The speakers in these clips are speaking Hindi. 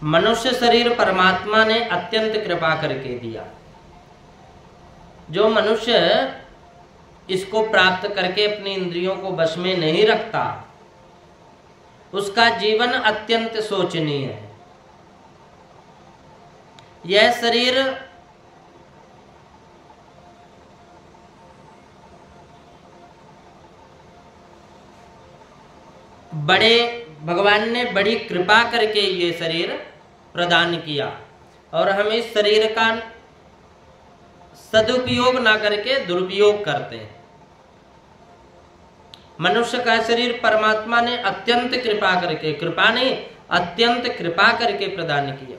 मनुष्य शरीर परमात्मा ने अत्यंत कृपा करके दिया। जो मनुष्य इसको प्राप्त करके अपनी इंद्रियों को वश में नहीं रखता, उसका जीवन अत्यंत शोचनीय है। यह शरीर भगवान ने बड़ी कृपा करके ये शरीर प्रदान किया, और हम इस शरीर का सदुपयोग ना करके दुरुपयोग करते हैं। मनुष्य का शरीर परमात्मा ने अत्यंत कृपा करके, कृपा नहीं अत्यंत कृपा करके प्रदान किया।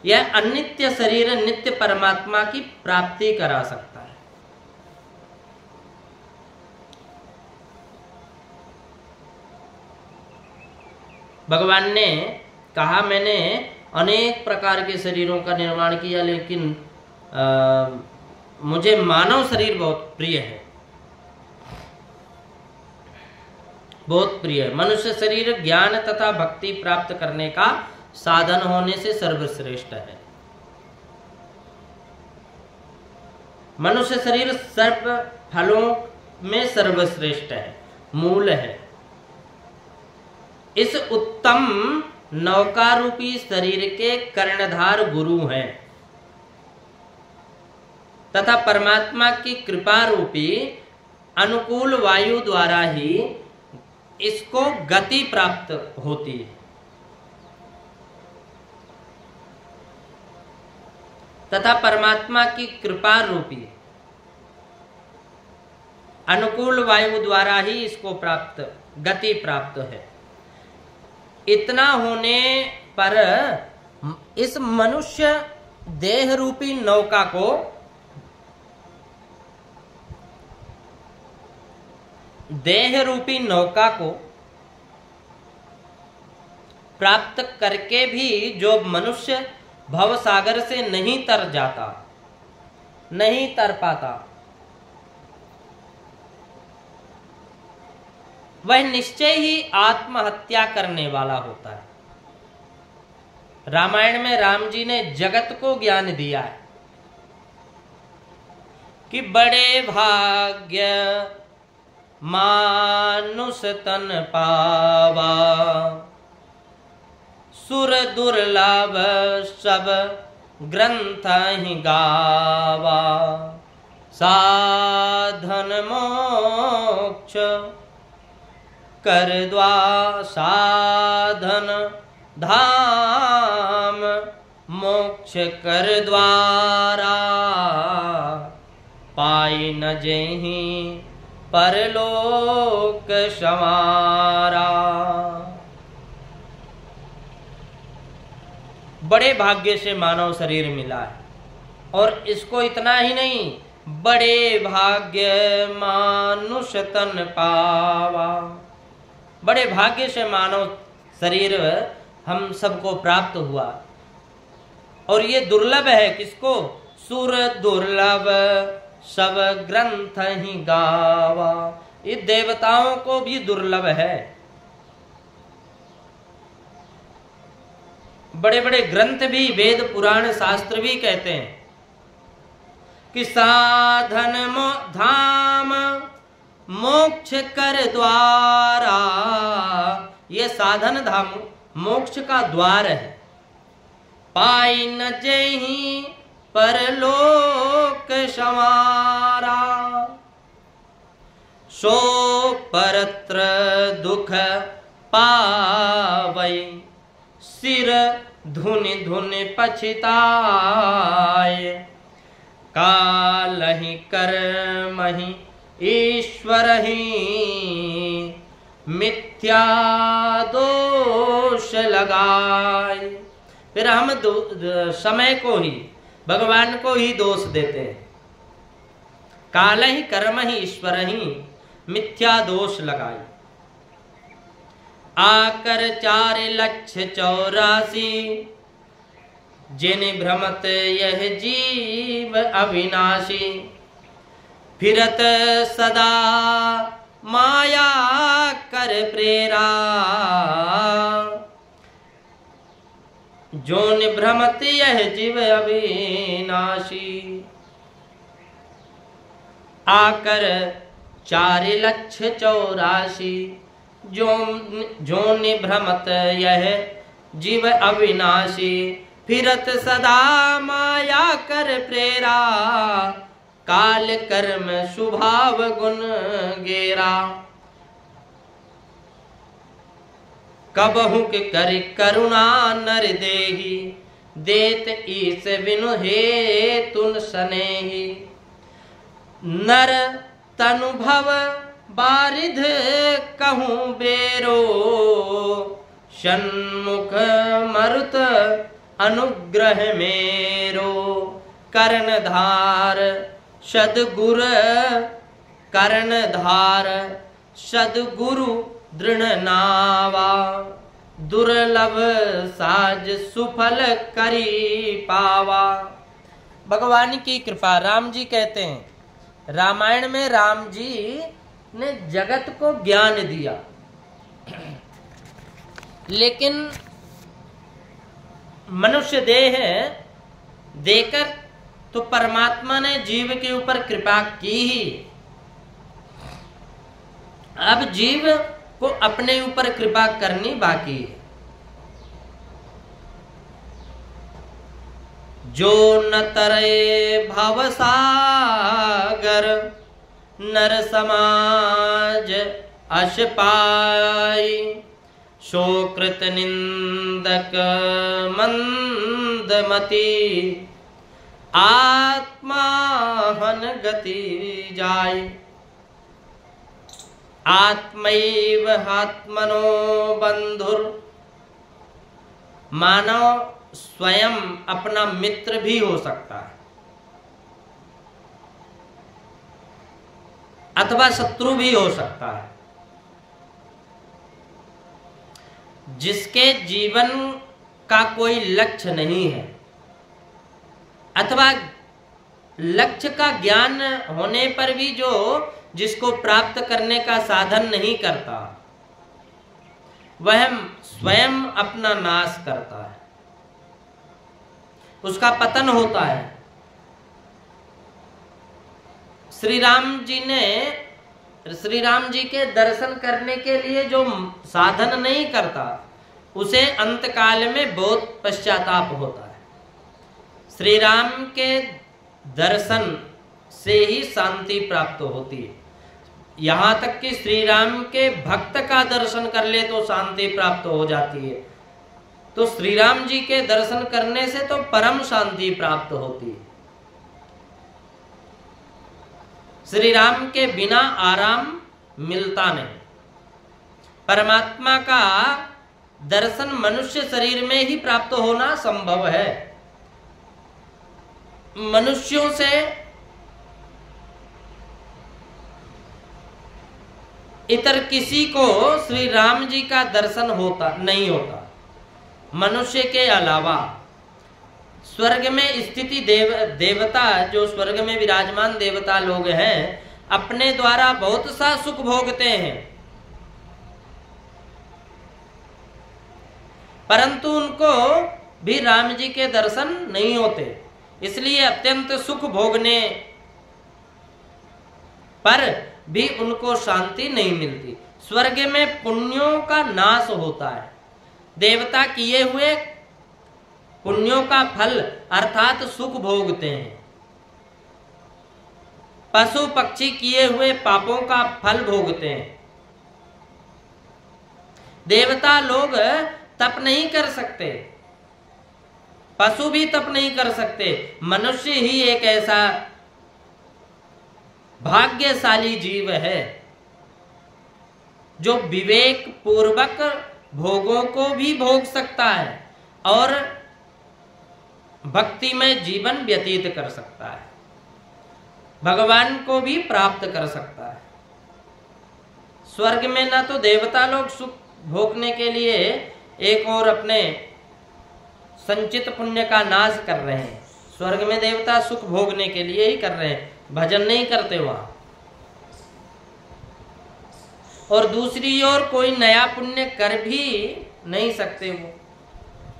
यह अनित्य शरीर नित्य परमात्मा की प्राप्ति करा सकता है। भगवान ने कहा, मैंने अनेक प्रकार के शरीरों का निर्माण किया, लेकिन मुझे मानव शरीर बहुत प्रिय है, बहुत प्रिय है। मनुष्य शरीर ज्ञान तथा भक्ति प्राप्त करने का साधन होने से सर्वश्रेष्ठ है। मनुष्य शरीर सर्व फलों में सर्वश्रेष्ठ है, मूल है। इस उत्तम नौका रूपी शरीर के कर्णधार गुरु हैं तथा परमात्मा की कृपा रूपी अनुकूल वायु द्वारा ही इसको गति प्राप्त होती है। तथा परमात्मा की कृपा रूपी अनुकूल वायु द्वारा ही इसको गति प्राप्त है। इतना होने पर इस मनुष्य देह रूपी नौका को प्राप्त करके भी जो मनुष्य भव सागर से नहीं तर जाता, नहीं तर पाता, वह निश्चय ही आत्महत्या करने वाला होता है। रामायण में राम जी ने जगत को ज्ञान दिया है कि बड़े भाग्य मानुष तन पावा, सुर दुर्लभ सब ग्रंथ ही गावा, साधन मोक्ष कर द्वार, साधन धाम मोक्ष कर द्वारा, पाई न जेहि परलोक संवारा। बड़े भाग्य से मानव शरीर मिला है, और इसको इतना ही नहीं, बड़े भाग्य मानुष तन पावा, बड़े भाग्य से मानव शरीर हम सबको प्राप्त हुआ। और ये दुर्लभ है किसको? सुर दुर्लभ सब ग्रंथ ही गावा, ये देवताओं को भी दुर्लभ है। बड़े बड़े ग्रंथ भी, वेद पुराण शास्त्र भी कहते हैं कि साधन धाम मोक्ष कर द्वारा, ये साधन धाम मोक्ष का द्वार है। पाई न जेहि परलोक संवारा, सो परत्र दुख पावै, सिर धुनि धुनि पछिताय, कालहि कर्महि ईश्वर ही मिथ्या दोष लगाए। फिर हम समय को ही, भगवान को ही दोष देते हैं। काल ही कर्म ही ईश्वर ही मिथ्या दोष लगाए। आकर 4,84,000 जिन भ्रमत यह जीव अविनाशी, फिरत सदा माया कर प्रेरा, जो निभ्रमत यह जीव अविनाशी। आकर 4,84,000 जो निभ्रमत यह जीव अविनाशी। फिरत सदा माया कर प्रेरा, काल कर्म स्वभाव गुण गेरा। कबहु के कर करुणा नर देही, देत ईस बिनु हेतुन सनेही। नर तनुभव बारिध कहूँ बेरो, सन्मुख मरुत अनुग्रह मेरो। कर्णधार सद्गुर कर्णधार सद्गुरु दृढ़ नावा। दुर्लभ साज सुफल करी पावा। भगवान की कृपा। राम जी कहते हैं, रामायण में राम जी ने जगत को ज्ञान दिया, लेकिन मनुष्य देह देकर तो परमात्मा ने जीव के ऊपर कृपा की ही। अब जीव को अपने ऊपर कृपा करनी बाकी है। जो न तरे भवसागर, नर समाज अश पाई। शोकृत निंदक मंदमती, आत्माहन गति जाय। आत्मैव आत्मनो बंधुर। मानव स्वयं अपना मित्र भी हो सकता है अथवा शत्रु भी हो सकता है। जिसके जीवन का कोई लक्ष्य नहीं है अथवा लक्ष्य का ज्ञान होने पर भी जो जिसको प्राप्त करने का साधन नहीं करता, वह स्वयं अपना नाश करता है, उसका पतन होता है। श्री राम जी के दर्शन करने के लिए जो साधन नहीं करता, उसे अंतकाल में बहुत पश्चाताप होता है। श्री राम के दर्शन से ही शांति प्राप्त होती है। यहाँ तक कि श्री राम के भक्त का दर्शन कर ले तो शांति प्राप्त हो जाती है। तो श्री राम जी के दर्शन करने से तो परम शांति प्राप्त होती है। श्री राम के बिना आराम मिलता नहीं। परमात्मा का दर्शन मनुष्य शरीर में ही प्राप्त होना संभव है। मनुष्यों से इतर किसी को श्री राम जी का दर्शन नहीं होता। मनुष्य के अलावा स्वर्ग में स्थिति देवता, जो स्वर्ग में विराजमान देवता लोग हैं, अपने द्वारा बहुत सा सुख भोगते हैं, परंतु उनको भी राम जी के दर्शन नहीं होते। इसलिए अत्यंत सुख भोगने पर भी उनको शांति नहीं मिलती। स्वर्ग में पुण्यों का नाश होता है। देवता किए हुए पुण्यों का फल अर्थात सुख भोगते हैं। पशु पक्षी किए हुए पापों का फल भोगते हैं। देवता लोग तप नहीं कर सकते, पशु भी तप नहीं कर सकते। मनुष्य ही एक ऐसा भाग्यशाली जीव है जो विवेक पूर्वक भोगों को भी भोग सकता है और भक्ति में जीवन व्यतीत कर सकता है, भगवान को भी प्राप्त कर सकता है। स्वर्ग में न तो देवता लोग सुख भोगने के लिए एक और अपने संचित पुण्य का नाश कर रहे हैं। स्वर्ग में देवता सुख भोगने के लिए ही कर रहे हैं, भजन नहीं करते वहां। और दूसरी ओर कोई नया पुण्य कर भी नहीं सकते वो।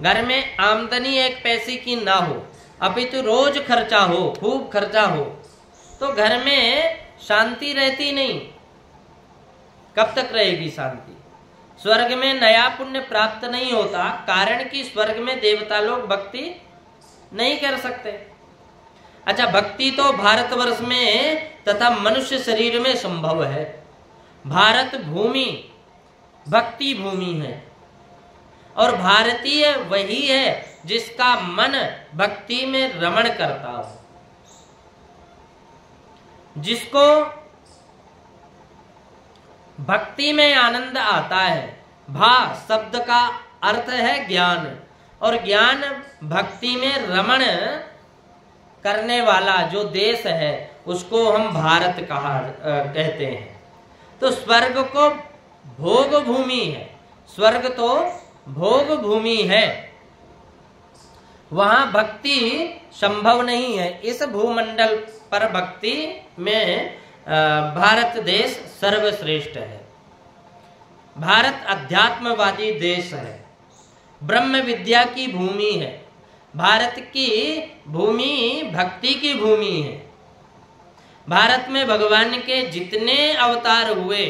घर में आमदनी एक पैसे की ना हो, अपितु रोज खर्चा हो, खूब खर्चा हो, तो घर में शांति रहती नहीं। कब तक रहेगी शांति? स्वर्ग में नया पुण्य प्राप्त नहीं होता, कारण कि स्वर्ग में देवता लोग भक्ति नहीं कर सकते। अच्छा, भक्ति तो भारतवर्ष में तथा मनुष्य शरीर में संभव है। भारत भूमि भक्ति भूमि है, और भारतीय वही है जिसका मन भक्ति में रमण करता हो, जिसको भक्ति में आनंद आता है। भा शब्द का अर्थ है ज्ञान, और ज्ञान भक्ति में रमण करने वाला जो देश है उसको हम भारत कहते हैं। तो स्वर्ग को भोग भूमि है, स्वर्ग तो भोग भूमि है, वहां भक्ति संभव नहीं है। इस भूमंडल पर भक्ति में भारत देश सर्वश्रेष्ठ है। भारत अध्यात्मवादी देश है, ब्रह्म विद्या की भूमि है। भारत की भूमि भक्ति की भूमि है। भारत में भगवान के जितने अवतार हुए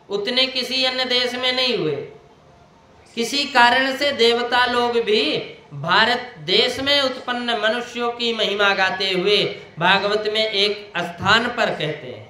उतने किसी अन्य देश में नहीं हुए। किसी कारण से देवता लोग भी भारत देश में उत्पन्न मनुष्यों की महिमा गाते हुए भागवत में एक स्थान पर कहते हैं